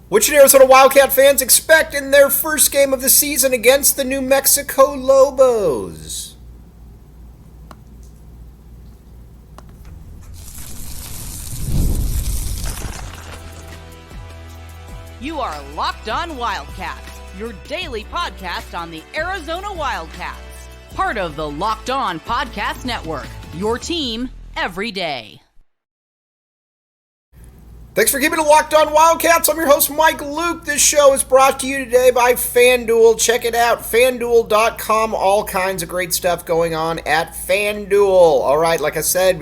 What should Arizona Wildcat fans expect in their first game of the season against the New Mexico Lobos? You are Locked On Wildcats, your daily podcast on the Arizona Wildcats. Part of the Locked On Podcast Network, your team every day. Thanks for keeping it Locked On Wildcats. I'm your host, Mike Luke. This show is brought to you today by FanDuel. Check it out, FanDuel.com. All kinds of great stuff going on at FanDuel. All right, like I said,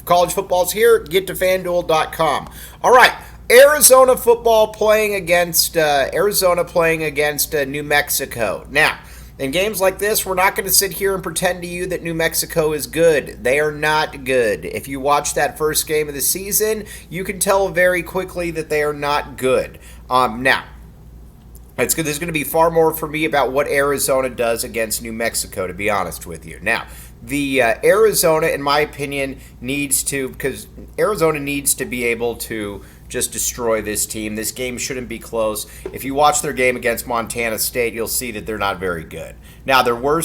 college football's here. Get to FanDuel.com. All right, Arizona football playing against New Mexico. Now, in games like this, we're not going to sit here and pretend to you that New Mexico is good. They are not good. If you watch that first game of the season, you can tell very quickly that they are not good. Now, there's going to be far more for me about what Arizona does against New Mexico, to be honest with you. Now, the Arizona, in my opinion, needs to be able to just destroy this team. This game shouldn't be close. If you watch their game against Montana State, you'll see that they're not very good. Now, there are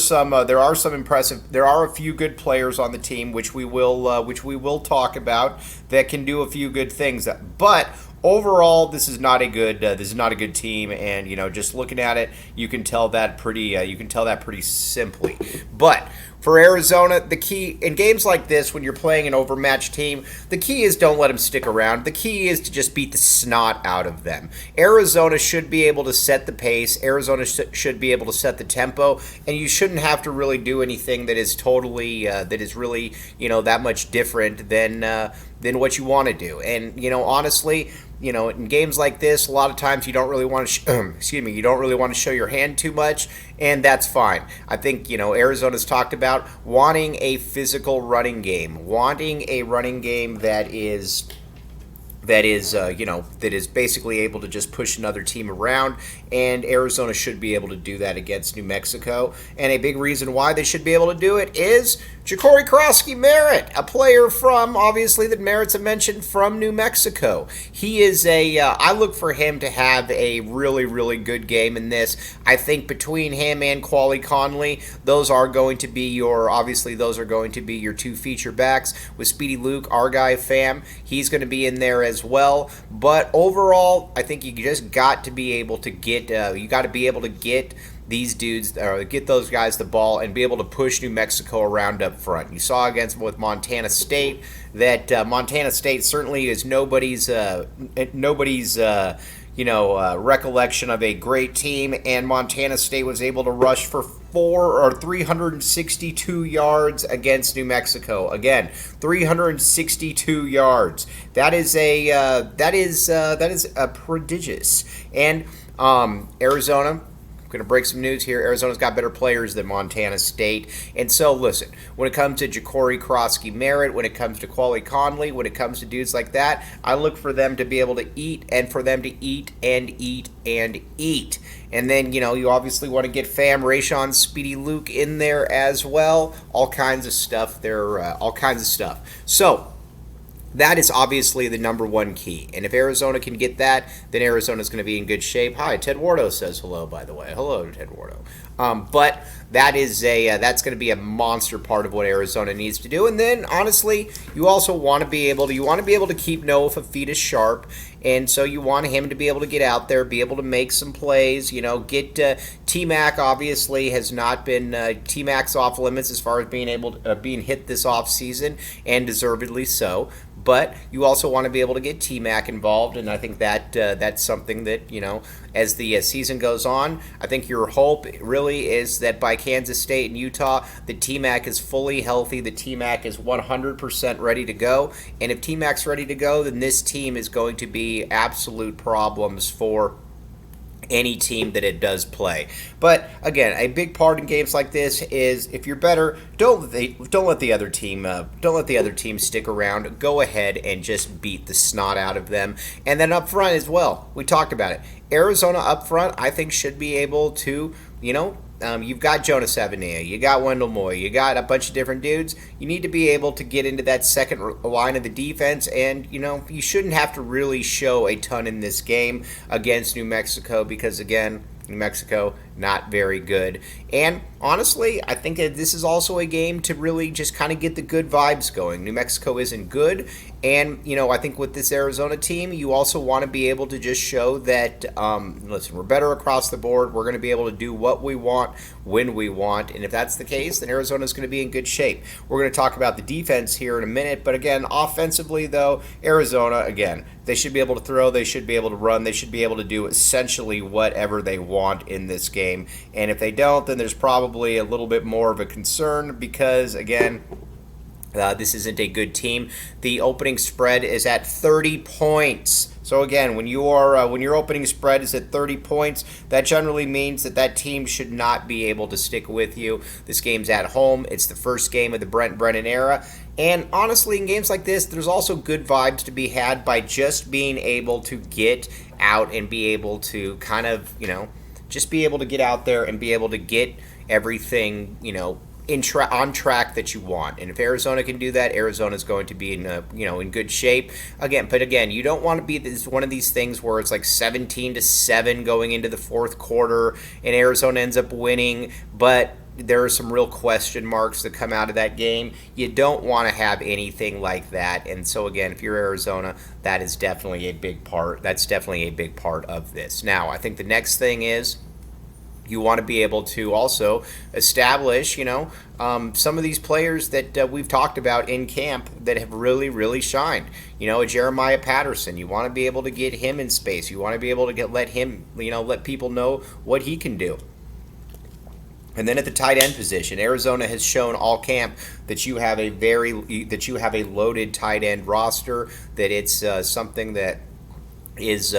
a few good players on the team, which we will talk about, that can do a few good things. But overall, this is not a good team, and just looking at it, you can tell that pretty simply. But for Arizona, the key in games like this, when you're playing an overmatched team, the key is don't let them stick around. The key is to just beat the snot out of them. Arizona should be able to set the pace. Arizona should be able to set the tempo, and you shouldn't have to really do anything that is really that much different than what you want to do. And honestly, in games like this, a lot of times you don't really want to you don't really want to show your hand too much, and that's fine. I think Arizona's talked about wanting a physical running game, wanting a running game that is basically able to just push another team around, and Arizona should be able to do that against New Mexico. And a big reason why they should be able to do it is Ja'Cory Krosky-Merritt, a player from, obviously, that merits a mention, from New Mexico. He is I look for him to have a really, really good game in this. I think between him and Quali Conley, those are going to be your two feature backs. With Speedy Luke, our guy Fam, he's going to be in there as well. But overall, I think you just got to be able to get these dudes, or get those guys the ball and be able to push New Mexico around up front. You saw with Montana State that Montana State certainly is nobody's recollection of a great team, and Montana State was able to rush for 362 yards against New Mexico. Again, 362 yards. That is a prodigious. And Arizona, I'm going to break some news here. Arizona's got better players than Montana State. And so, listen, when it comes to Ja'Cory Krosky-Merritt, when it comes to Quali Conley, when it comes to dudes like that, I look for them to be able to eat, and for them to eat and eat and eat. And then, you obviously want to get Fam, Rayshon, Speedy Luke in there as well. All kinds of stuff. So, that is obviously the number one key. And if Arizona can get that, then Arizona's going to be in good shape. Hi, Ted Wardo says hello, by the way. Hello, Ted Wardo. But that's going to be a monster part of what Arizona needs to do. And then, honestly, you also want to be able to keep Noah Fafita sharp. And so you want him to be able to get out there, be able to make some plays, get T-Mac obviously has not been, T-Mac's off limits as far as being hit this off season, and deservedly so. But you also want to be able to get T-Mac involved, and I think that's something that, as the season goes on, I think your hope really is that by Kansas State and Utah, the T-Mac is fully healthy, the T-Mac is 100% ready to go, and if T-Mac's ready to go, then this team is going to be absolute problems for any team that it does play. But again, a big part in games like this is if you're better, don't let the other team stick around. Go ahead and just beat the snot out of them. And then up front as well, we talked about it. Arizona up front, I think, should be able to you've got Jonas Savania, you got Wendell Moy, you got a bunch of different dudes. You need to be able to get into that second line of the defense, and you shouldn't have to really show a ton in this game against New Mexico because, again, New Mexico, not very good. And honestly, I think that this is also a game to really just kind of get the good vibes going. New Mexico isn't good. And, I think with this Arizona team, you also want to be able to just show that, listen, we're better across the board. We're going to be able to do what we want when we want. And if that's the case, then Arizona's going to be in good shape. We're going to talk about the defense here in a minute. But again, offensively, though, Arizona, again, they should be able to throw. They should be able to run. They should be able to do essentially whatever they want in this game. And if they don't, then there's probably a little bit more of a concern because, again, this isn't a good team. The opening spread is at 30 points. So again, when your opening spread is at 30 points, that generally means that team should not be able to stick with you. This game's at home. It's the first game of the Brent Brennan era. And honestly, in games like this, there's also good vibes to be had by just being able to get out and be able to kind of, just be able to get out there and be able to get everything, on track that you want. And if Arizona can do that, Arizona's going to be in good shape. Again, you don't want to be one of these things where it's like 17-7 going into the fourth quarter and Arizona ends up winning, but there are some real question marks that come out of that game. You don't want to have anything like that. And so again, if you're Arizona, that is definitely a big part. That's definitely a big part of this. Now, I think the next thing is you want to be able to also establish, some of these players that we've talked about in camp that have really, really shined. A Jeremiah Patterson, you want to be able to get him in space. You want to be able to let people know what he can do. And then at the tight end position, Arizona has shown all camp that you have a loaded tight end roster. That it's something that is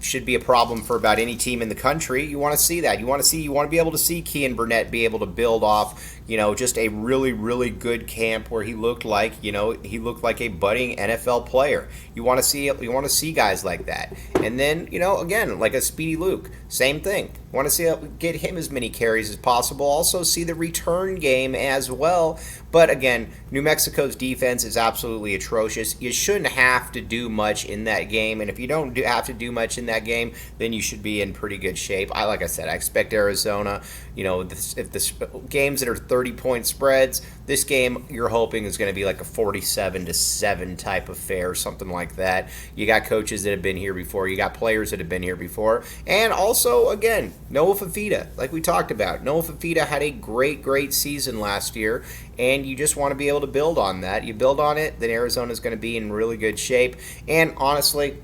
should be a problem for about any team in the country. You want to see that. You want to be able to see Kean Burnett be able to build off, just a really, really good camp where he looked like a budding NFL player. You want to see guys like that. And then, again, like a Speedy Luke, same thing. You want to get him as many carries as possible. Also see the return game as well. But again, New Mexico's defense is absolutely atrocious. You shouldn't have to do much in that game. And if you don't have to do much in that game, then you should be in pretty good shape. Like I said, I expect Arizona, if the games that are 30-point spreads, this game you're hoping is going to be like a 47-7 type affair, something like that. You got coaches that have been here before. You got players that have been here before. And also, again, Noah Fafita, like we talked about. Noah Fafita had a great, great season last year, and you just want to be able to build on that. You build on it, then Arizona's going to be in really good shape. And honestly,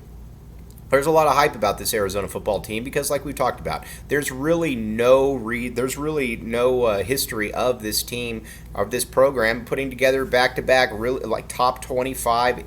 there's a lot of hype about this Arizona football team because, like we talked about, there's really no history of this team, of this program putting together back-to-back really like top 25.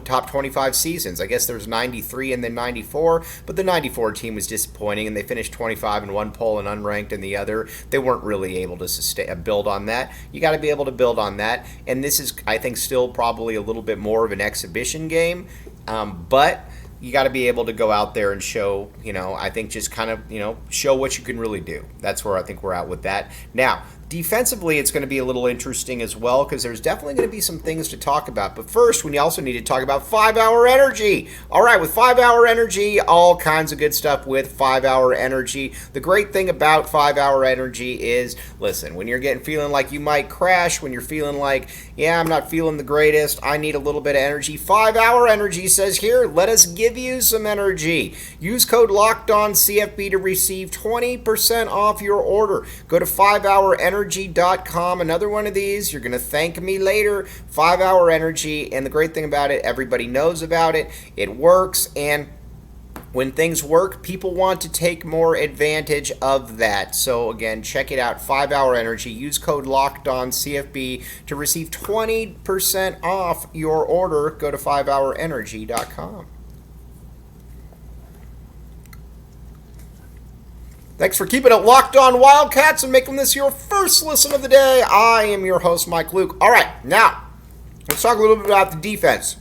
Top 25 seasons. I guess there's 93 and then 94, but the 94 team was disappointing, and they finished 25 in one poll and unranked in the other. They weren't really able to build on that. You got to be able to build on that, and this is, I think, still probably a little bit more of an exhibition game, but you got to be able to go out there and show, I think just kind of, show what you can really do. That's where I think we're at with that. Now, defensively, it's going to be a little interesting as well because there's definitely going to be some things to talk about. But first, we also need to talk about 5-Hour Energy. All right, with 5-Hour Energy, all kinds of good stuff with 5-Hour Energy. The great thing about 5-Hour Energy is, listen, when you're feeling like you might crash, when you're feeling like, I'm not feeling the greatest, I need a little bit of energy, 5-Hour Energy says, here, let us give you some energy. Use code LOCKEDONCFB to receive 20% off your order. Go to 5hourenergy.com. Another one of these, you're going to thank me later. 5-Hour Energy, and the great thing about it, everybody knows about it. It works, and when things work, people want to take more advantage of that. So again, check it out, 5-Hour Energy. Use code LOCKEDONCFB to receive 20% off your order. Go to 5hourenergy.com. Thanks for keeping it locked on Wildcats and making this your first listen of the day. I am your host, Mike Luke. All right, now, let's talk a little bit about the defense.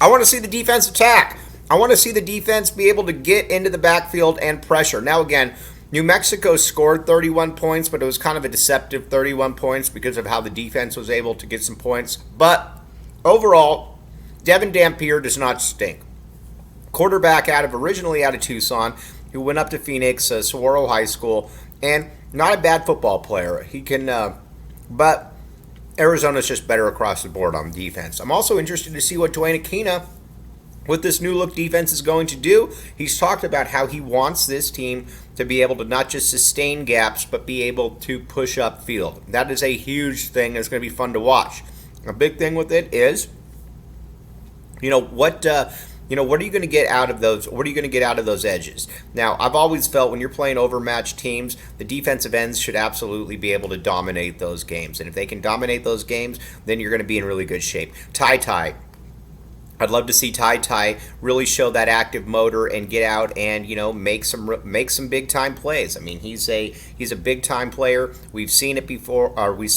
I want to see the defense attack. I want to see the defense be able to get into the backfield and pressure. Now, again, New Mexico scored 31 points, but it was kind of a deceptive 31 points because of how the defense was able to get some points. But overall, Devin Dampier does not stink. Quarterback originally out of Tucson, who went up to Phoenix, Saguaro High School, and not a bad football player. He can, but Arizona's just better across the board on defense. I'm also interested to see what Dwayne Aquina, with this new look defense, is going to do. He's talked about how he wants this team to be able to not just sustain gaps, but be able to push up field. That is a huge thing. It's going to be fun to watch. A big thing with it is, what are you going to get out of those? What are you going to get out of those edges? Now, I've always felt when you're playing overmatched teams, the defensive ends should absolutely be able to dominate those games. And if they can dominate those games, then you're going to be in really good shape. Ty. I'd love to see Ty really show that active motor and get out and make some big time plays. I mean, he's a big time player. We've seen it before. We've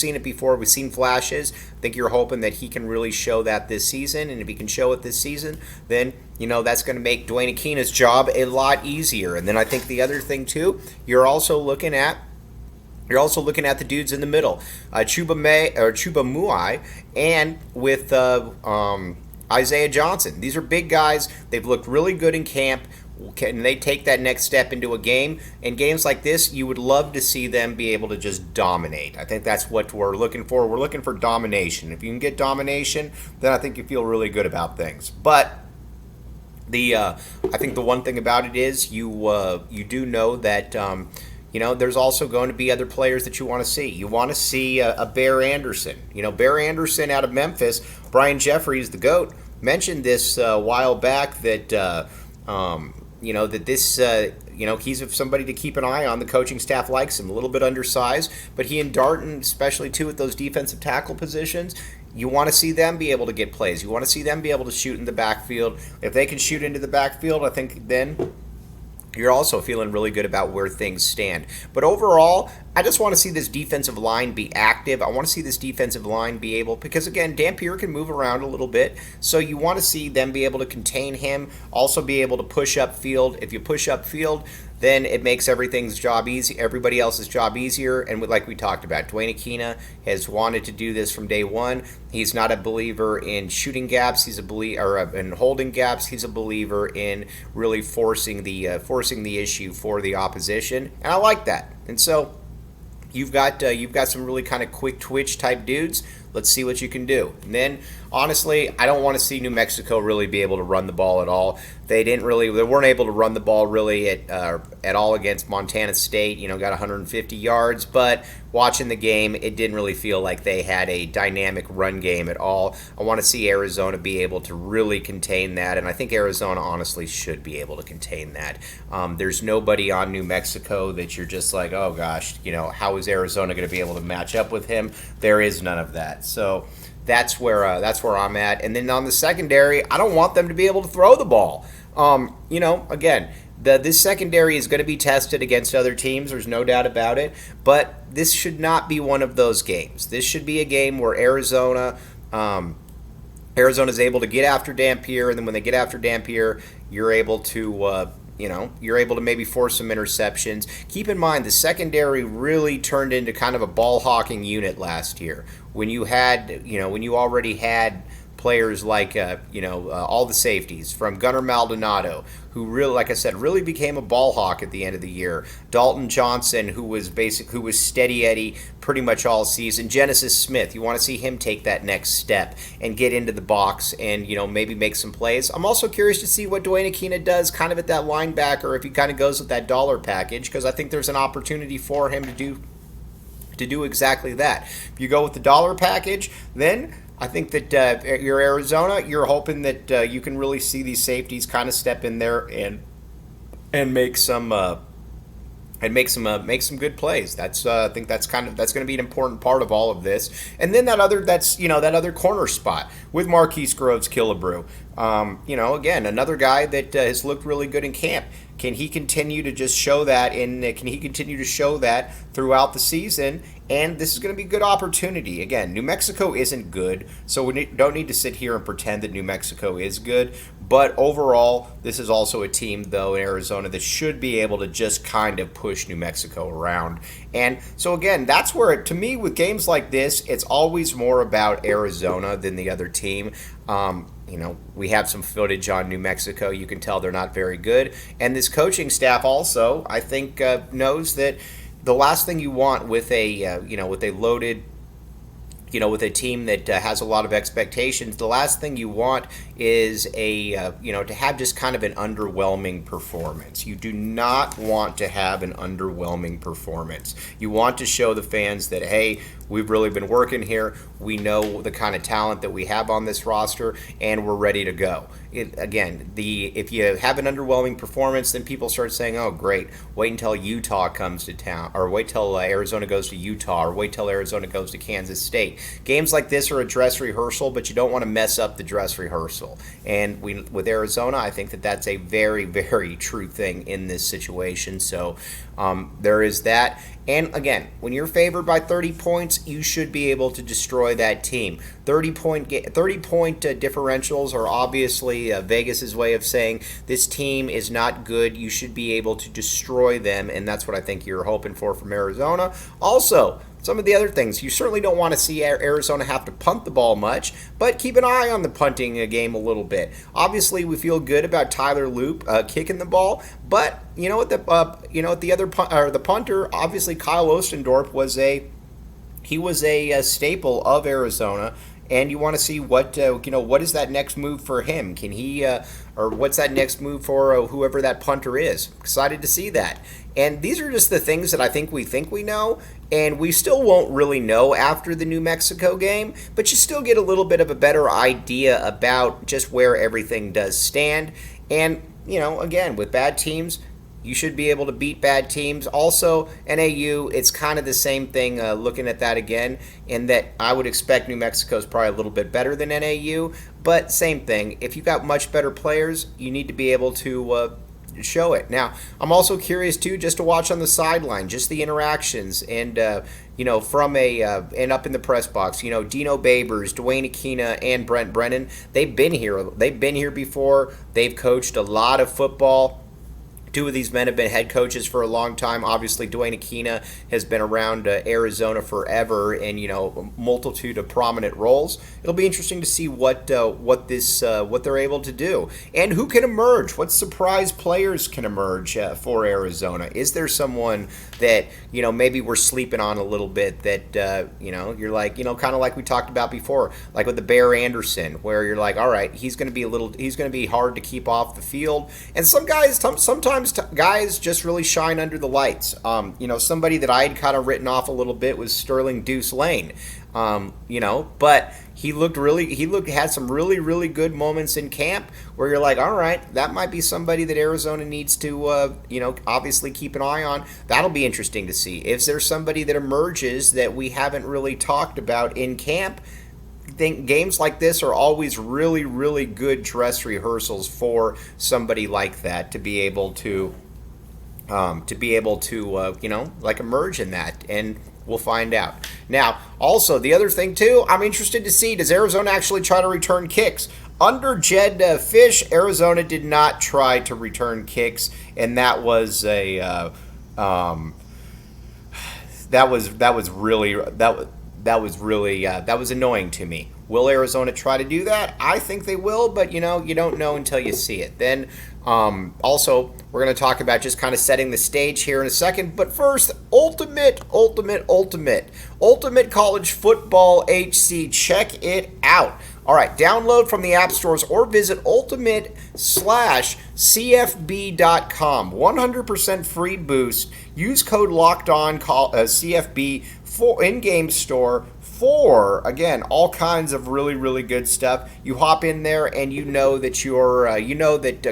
seen flashes. I think you're hoping that he can really show that this season, and if he can show it this season, then that's going to make Dwayne Aquina's job a lot easier. And then I think the other thing too, you're also looking at the dudes in the middle, Chuba Muai, and with Isaiah Johnson. These are big guys. They've looked really good in camp. Can they take that next step into a game? In games like this, you would love to see them be able to just dominate. I think that's what we're looking for. We're looking for domination. If you can get domination, then I think you feel really good about things. But I think the one thing about it is you do know that there's also going to be other players that you want to see. You want to see a Bear Anderson. Bear Anderson out of Memphis. Brian Jeffries, the GOAT, mentioned this a while back that he's somebody to keep an eye on. The coaching staff likes him. A little bit undersized, but he and Darton, especially too at those defensive tackle positions, you want to see them be able to get plays. You want to see them be able to shoot in the backfield. If they can shoot into the backfield, I think then you're also feeling really good about where things stand. But overall, I just want to see this defensive line be active. I want to see this defensive line be able, because again, Dampier can move around a little bit, so you want to see them be able to contain him, also be able to push up field. If you push up field, then it makes everybody else's job easier. And like we talked about, Dwayne Aquina has wanted to do this from day one. He's not a believer in shooting gaps. He's a believer in holding gaps. He's a believer in really forcing the issue for the opposition, and I like that. And so you've got some really kind of quick twitch type dudes. Let's see what you can do. And then, honestly, I don't want to see New Mexico really be able to run the ball at all. They weren't able to run the ball really at all against Montana State. Got 150 yards, but watching the game, it didn't really feel like they had a dynamic run game at all. I want to see Arizona be able to really contain that, and I think Arizona honestly should be able to contain that. There's nobody on New Mexico that you're just like, oh gosh, how is Arizona going to be able to match up with him? There is none of that. So that's where I'm at. And then on the secondary, I don't want them to be able to throw the ball. Again, this secondary is going to be tested against other teams. There's no doubt about it. But this should not be one of those games. This should be a game where Arizona's able to get after Dampier, and then when they get after Dampier, you're able to maybe force some interceptions. Keep in mind, the secondary really turned into kind of a ball hawking unit last year. When you already had players like all the safeties from Gunnar Maldonado, who really, like I said, really became a ball hawk at the end of the year. Dalton Johnson, who was steady Eddie pretty much all season. Genesis Smith, you want to see him take that next step and get into the box and maybe make some plays. I'm also curious to see what Dwayne Aquina does kind of at that linebacker, if he kind of goes with that dollar package, because I think there's an opportunity for him to do exactly that. If you go with the dollar package, then I think that you're Arizona. You're hoping that you can really see these safeties kind of step in there and make some good plays. I think that's going to be an important part of all of this. And then that other corner spot with Marquise Groves Killebrew. Again, another guy that has looked really good in camp. Can he continue to just show that? Can he continue to show that throughout the season And this is going to be a good opportunity. Again, New Mexico isn't good, so we don't need to sit here and pretend that New Mexico is good. But overall, this is also a team, though, in Arizona that should be able to just kind of push New Mexico around. And so, again, that's where, to me, with games like this, it's always more about Arizona than the other team. We have some footage on New Mexico. You can tell they're not very good. And this coaching staff also, I think, knows that the last thing you want with a with a loaded, with a team that has a lot of expectations, the last thing you want is to have just kind of an underwhelming performance. You do not want to have an underwhelming performance. You want to show the fans that, hey, we've really been working here. We know the kind of talent that we have on this roster, and we're ready to go. If you have an underwhelming performance, then people start saying, oh, great, wait until Utah comes to town, or wait till Arizona goes to Utah, or wait till Arizona goes to Kansas State. Games like this are a dress rehearsal, but you don't want to mess up the dress rehearsal. And with Arizona, I think that that's a very, very true thing in this situation. So there is that. And again, when you're favored by 30 points, you should be able to destroy that team. 30-point differentials are obviously Vegas's way of saying this team is not good. You should be able to destroy them, and that's what I think you're hoping for from Arizona. Also, some of the other things, you certainly don't want to see Arizona have to punt the ball much, but keep an eye on the punting game a little bit. Obviously, we feel good about Tyler Loop kicking the ball, but the punter, obviously Kyle Ostendorf was a staple of Arizona. And you want to see what is that next move for him? Can he, or what's that next move for whoever that punter is? Excited to see that. And these are just the things that I think we know, and we still won't really know after the New Mexico game, but you still get a little bit of a better idea about just where everything does stand. And, again, with bad teams, you should be able to beat bad teams. Also, NAU, it's kind of the same thing looking at that again, in that I would expect New Mexico's probably a little bit better than NAU, but same thing. If you've got much better players, you need to be able to show it. Now, I'm also curious, too, just to watch on the sideline, just the interactions, and, and up in the press box, Dino Babers, Dwayne Aquina, and Brent Brennan, they've been here. They've been here before. They've coached a lot of football. Two of these men have been head coaches for a long time. Obviously, Dwayne Aquina has been around Arizona forever in a multitude of prominent roles. It'll be interesting to see what they're able to do and who can emerge. What surprise players can emerge for Arizona? Is there someone that maybe we're sleeping on a little bit that you're like kind of like we talked about before, like with the Bear Anderson, where you're like, all right, he's going to be hard to keep off the field, and sometimes guys just really shine under the lights. Somebody that I had kind of written off a little bit was Sterling Deuce Lane. But he had some really, really good moments in camp where you're like, all right, that might be somebody that Arizona needs to, obviously keep an eye on. That'll be interesting to see. If there's somebody that emerges that we haven't really talked about in camp, I think games like this are always really, really good dress rehearsals for somebody like that to be able to emerge in that, and we'll find out. Now, also, the other thing, too, I'm interested to see, does Arizona actually try to return kicks? Under Jed Fish, Arizona did not try to return kicks, and that was annoying to me. Will Arizona try to do that? I think they will, but you don't know until you see it. Then also, we're going to talk about just kind of setting the stage here in a second. But first, Ultimate College Football HC. Check it out. All right, download from the app stores or visit ultimate/cfb.com. 100% free boost. Use code LOCKEDON CFB in-game store for, again, all kinds of really, really good stuff. You hop in there and you know that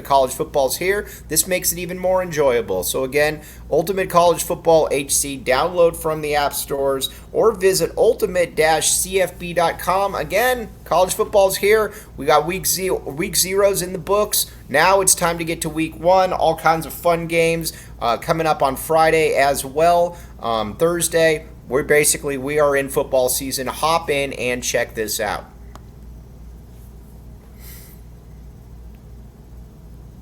college football's here. This makes it even more enjoyable. So again, Ultimate College Football HC, download from the app stores or visit ultimate-cfb.com. Again, college football's here. We got week zeros in the books. Now it's time to get to week one. All kinds of fun games coming up on Friday as well. Thursday. we are in football season. Hop in and check this out.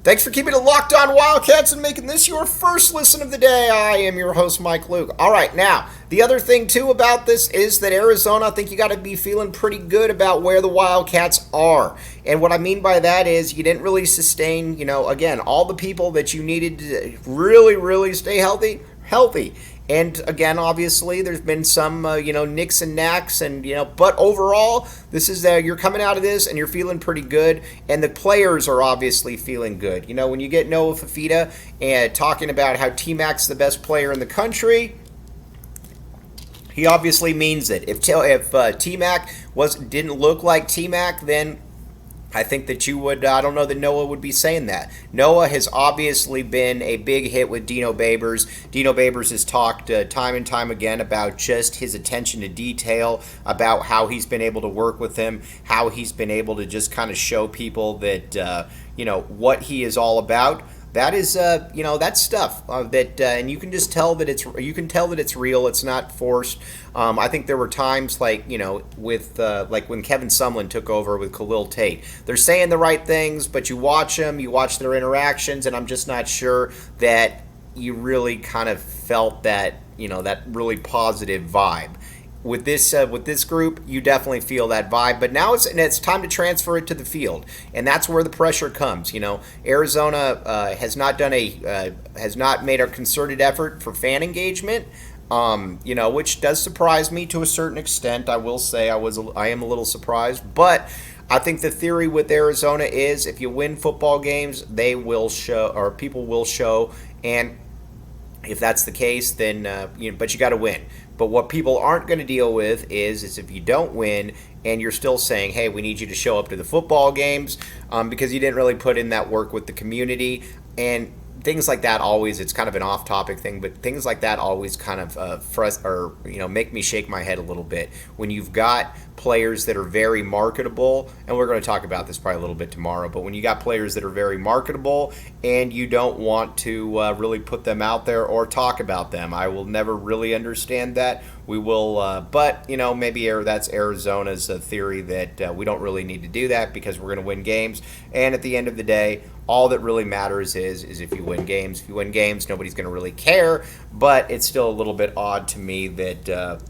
Thanks for keeping it locked on Wildcats and making this your first listen of the day. I am your host, Mike Luke. All right, now, the other thing, too, about this is that Arizona, I think you got to be feeling pretty good about where the Wildcats are. And what I mean by that is you didn't really sustain, again, all the people that you needed to really, really stay healthy. And again, obviously, there's been some, nicks and knacks, and but overall, this is you're coming out of this and you're feeling pretty good, and the players are obviously feeling good. When you get Noah Fafita and talking about how T-Mac's the best player in the country, he obviously means it. If T-Mac didn't look like T-Mac, then I think that I don't know that Noah would be saying that. Noah has obviously been a big hit with Dino Babers. Dino Babers has talked time and time again about just his attention to detail, about how he's been able to work with him, how he's been able to just kind of show people that, what he is all about. That is, that stuff and you can just tell that it's real. It's not forced. I think there were times with when Kevin Sumlin took over with Khalil Tate. They're saying the right things, but you watch them, you watch their interactions, and I'm just not sure that you really kind of felt that, that really positive vibe. With this group, you definitely feel that vibe, but now it's time to transfer it to the field, and that's where the pressure comes. Arizona has not made a concerted effort for fan engagement, which does surprise me to a certain extent. I will say I am a little surprised, but I think the theory with Arizona is if you win football games, they will show, or people will show, and if that's the case, then but you got to win. But what people aren't going to deal with is if you don't win and you're still saying, hey, we need you to show up to the football games because you didn't really put in that work with the community. And things like that always, it's kind of an off-topic thing, but things like that always kind of make me shake my head a little bit. When you've got players that are very marketable, and we're going to talk about this probably a little bit tomorrow, but when you got players that are very marketable and you don't want to really put them out there or talk about them, I will never really understand that. We will, but maybe that's Arizona's theory that we don't really need to do that because we're going to win games. And at the end of the day, all that really matters is if you win games. If you win games, nobody's going to really care. But it's still a little bit odd to me that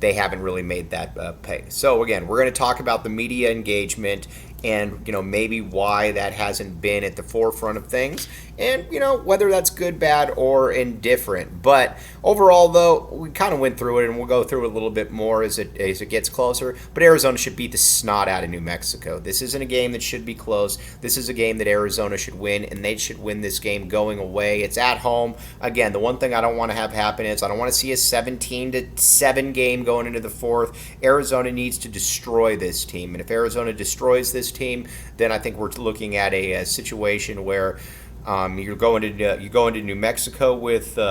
they haven't really made that pay. So again, we're going to talk about the media engagement and maybe why that hasn't been at the forefront of things, and whether that's good, bad, or indifferent. But overall, though, we kind of went through it, and we'll go through it a little bit more as it gets closer. But Arizona should beat the snot out of New Mexico. This isn't a game that should be close. This is a game that Arizona should win, and they should win this game going away. It's at home. Again, the one thing I don't want to have happen is I don't want to see a 17-7 game going into the fourth. Arizona needs to destroy this team, and if Arizona destroys this team, then I think we're looking at a situation where you go into New Mexico with good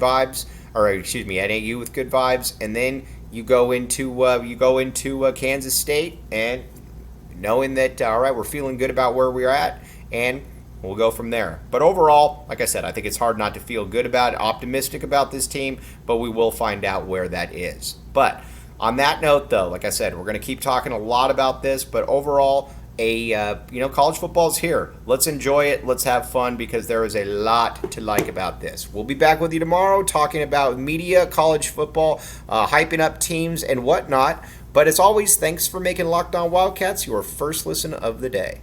vibes, or excuse me, NAU with good vibes, and then you go into Kansas State and knowing that all right, we're feeling good about where we're at, and we'll go from there. But overall, like I said, I think it's hard not to feel good about it, optimistic about this team, but we will find out where that is. But on that note, though, like I said, we're going to keep talking a lot about this, but overall, college football is here. Let's enjoy it. Let's have fun because there is a lot to like about this. We'll be back with you tomorrow talking about media, college football, hyping up teams and whatnot. But as always, thanks for making Locked On Wildcats your first listen of the day.